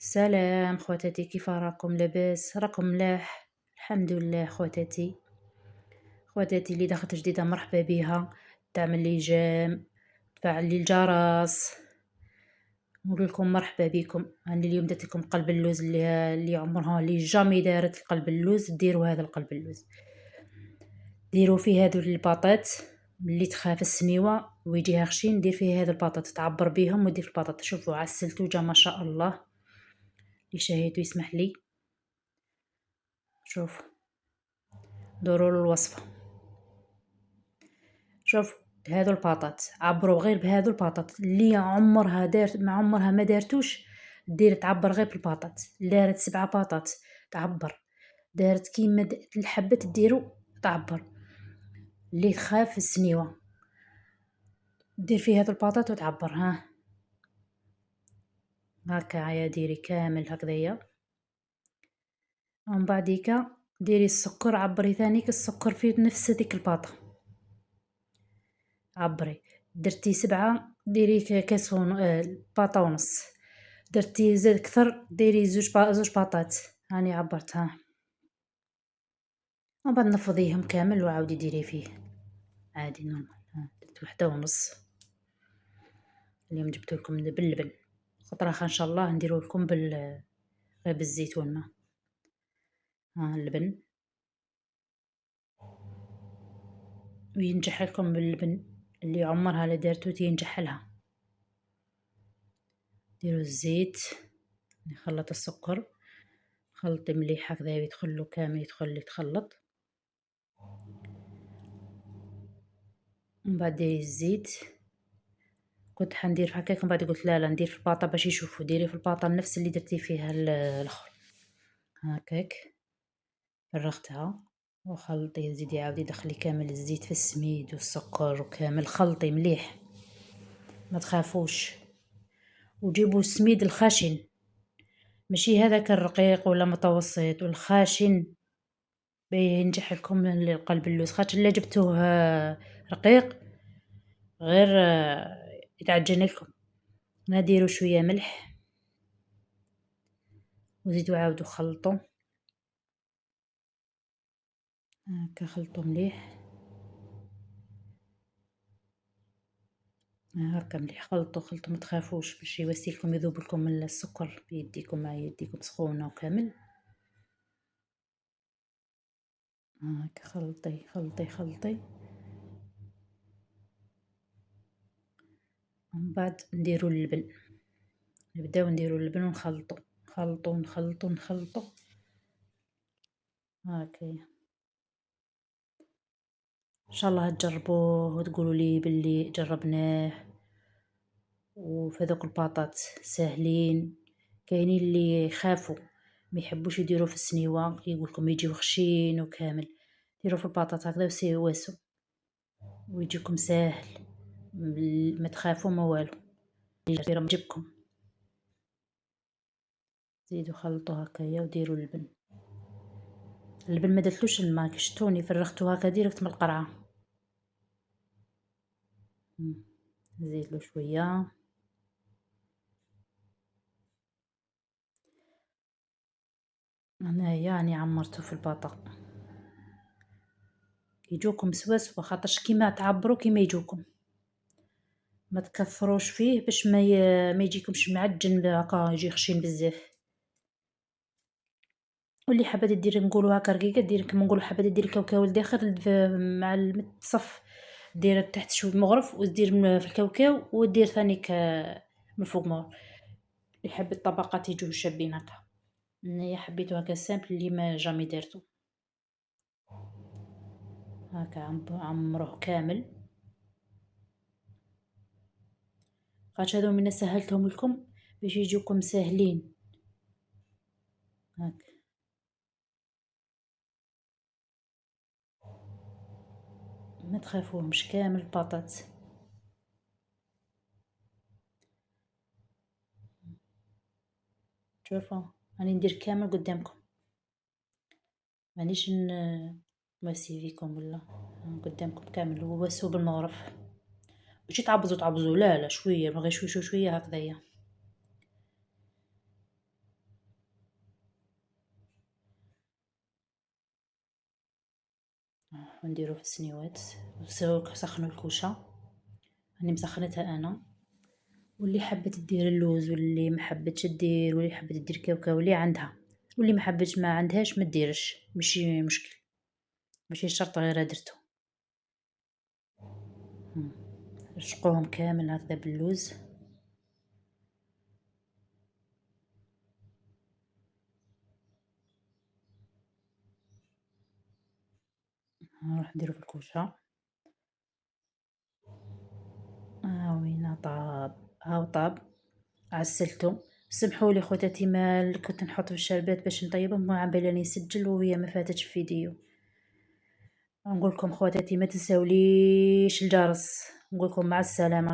سلام خواتاتي، كيف راكم؟ لاباس؟ راكم ملاح؟ الحمد لله خواتاتي. خواتاتي اللي دخلت جديدة مرحبا بها، تعمل لي جيم، تفعل لي الجرس، نقول لكم مرحبا بكم. انا اليوم درت لكم قلب اللوز اللي عمرها اللي جامي دارت القلب اللوز. ديروا هذا القلب اللوز، ديروا فيه هذو الباطات اللي تخاف السنيوه ويجيها خشين، دير فيه هذا الباطات تعبر بيهم ودير في الباطات. شوفوا عسلتو جا ما شاء الله، اللي شهيتو يسمح لي. شوف دوروا له الوصفه. شوف هذو الباطات عبروا غير بهذو الباطات اللي عمرها دارت ما عمرها ما دارتوش. دير تعبر غير بالباطات. دارت 7 باطات تعبر، دارت كيما الحبة ديرو تعبر. اللي تخاف السنيوة دير فيه هذو الباطات وتعبر. ها هكا يا ديري كامل هكذايا. ومن بعديكا ديري السكر، عبري ثانيك السكر في نفس هذيك الباطة. عبري درتي 7 ديري كاس باطة ونص. درتي زاد كثر ديري زوج باطات. هاني عبرتها. ومن بعد نفضيهم كامل وعاودي ديري فيه عادي نورمال. درت 1 ونص. اليوم جبت لكم باللبن، خاطر ان شاء الله نديرو لكم غير بالزيتون. ما اللبن وينجح لكم باللبن. اللي عمرها لا دارتو تينجح لها. ديروا الزيت، نخلط السكر، خلطي مليح هكذا يدخل كامل، يدخل يتخلط. ومن بعد ديري الزيت. كنت حندير هكاك، من بعد قلت لا ندير في الباطه باش يشوفوا. ديري في الباطه نفس اللي درتي فيها الاخر. هكاك فرغتها وخلطي، زيدي عاودي دخلي كامل الزيت في السميد والسكر وكامل خلطي مليح، ما تخافوش. وجيبوا السميد الخشن، ماشي هذاك الرقيق ولا متوسط، والخاشن بينجح لكم القلب اللوز. خاطر لا جبتوه رقيق غير يتعجن لكم. نديروا شويه ملح وزيدوا عاودوا خلطوا. هكا خلطوا مليح. هكا مليح خلطوا خلطوا، ما تخافوش باش يوسيلكم يذوب لكم السكر بيديكم مع يديكم سخونه وكامل. هكا خلطي خلطي خلطي. ومن بعد نديروا اللبن، نبداو نديروا اللبن ونخلطوا خلطوا نخلطوا نخلطوا. هكايا ان شاء الله تجربوه وتقولوا لي باللي جربناه. وفذوق الباطات ساهلين. كاينين اللي يخافوا ما يحبوش يديروا في السنيوه، يقولكم يجيو خشين وكامل. ديروا في الباطات هكذا وسيواسوا ويجيكم ساهل، ما تخافوا ما والو. يجيبكم زيدوا خلطوا هكايا وديروا اللبن. اللبن ما درتلوش الماء، كشتوني فرغتو هكا ديريكت من القرعه. نزيدلو شويه. انايا يعني عمرته في الباطا يجوكم سواسوا، خاطرش كيما تعبروا كيما يجوكم. ما تكثروش فيه باش ما يجيكمش معجن هكا يجي خشين بزاف. واللي حابه دير نقولوا هكا رقيقه دير كيما نقولوا حابه دير الكاوكاو لداخل مع التصف، دير تحت شويه مغرف ودير في الكاوكاو ودير ثاني من فوق مغرف. اللي حاب الطبقات يجوا شابين هكا. انايا حبيتو هكا سامبل اللي ما جامي دارتو. هكا عمروه كامل. خاطر هذو من سهلتهم لكم باش يجوكم ساهلين. هكا ما تخافوهمش كامل بطاط. شوفوا راني ندير كامل قدامكم، مانيش نواسي فيكم ولا قدامكم كامل. ووسوا بالمغرف ماشي تعبزوا لا لا شويه، بغي شويه شويه هكذايا. ونديرو في السنيوات سخنوا الكوشه، راني مسخنتها انا، واللي حبت دير اللوز واللي ما حبتش دير، واللي حبت دير كاوكاو اللي عندها، واللي ما حبتش ما عندهاش ما ديرش، ماشي مشكل، ماشي شرط غير درتو. رشقوهم كامل هكذا باللوز. نروح نديرو في الكوشه. وين طاب، هاو طاب، عسلته. سمحولي خواتاتي ما كنت نحط في الشربات باش نطيبهم، ما عم بالي نسجل وهي ما فاتتش في فيديو. نقول لكم خواتاتي ما تنساوليش الجرس، نقول لكم مع السلامه.